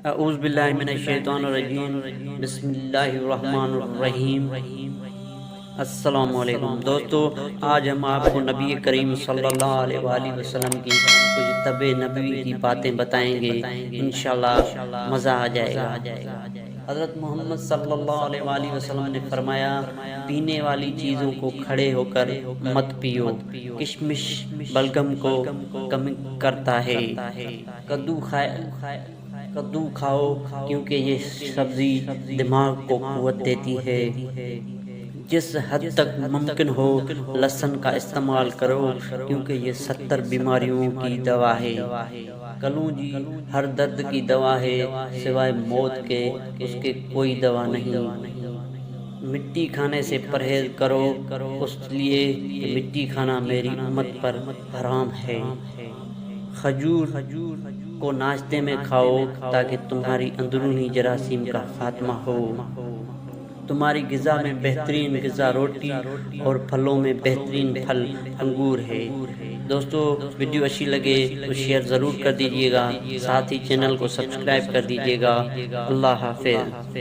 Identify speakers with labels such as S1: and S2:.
S1: اعوذ باللہ من الشیطان الرجیم، بسم اللہ الرحمن الرحیم۔ السلام علیکم دوستو، آج ہم آپ کو نبی کریم صلی اللہ علیہ وآلہ وسلم کی کچھ طب نبوی کی باتیں بتائیں گے، انشاءاللہ مزہ آ جائے گا۔ حضرت محمد صلی اللہ علیہ وآلہ وسلم نے فرمایا، پینے والی چیزوں کو کھڑے ہو کر مت پیو، کشمش بلگم کو کم کرتا ہے۔ کدو کھاؤ کیونکہ یہ سبزی دماغ کو قوت دیتی ہے۔ جس حد تک ممکن ہو لہسن کا استعمال کرو کیونکہ یہ 70 بیماریوں کی دوا ہے۔ کلونجی ہر درد کی دوا ہے، سوائے موت کے اس کے کوئی دوا نہیں۔ مٹی کھانے سے پرہیز کرو، اس لیے کہ مٹی کھانا میری امت پر حرام ہے۔ کھجور کو ناشتے میں کھاؤ تاکہ تمہاری اندرونی جراثیم کا خاتمہ ہو۔ تمہاری غذا میں بہترین غذا روٹی اور پھلوں میں بہترین پھل انگور ہے۔ دوستو، ویڈیو اچھی لگے تو شیئر ضرور کر دیجیے گا، ساتھ ہی چینل کو سبسکرائب کر دیجیے گا۔ اللہ حافظ۔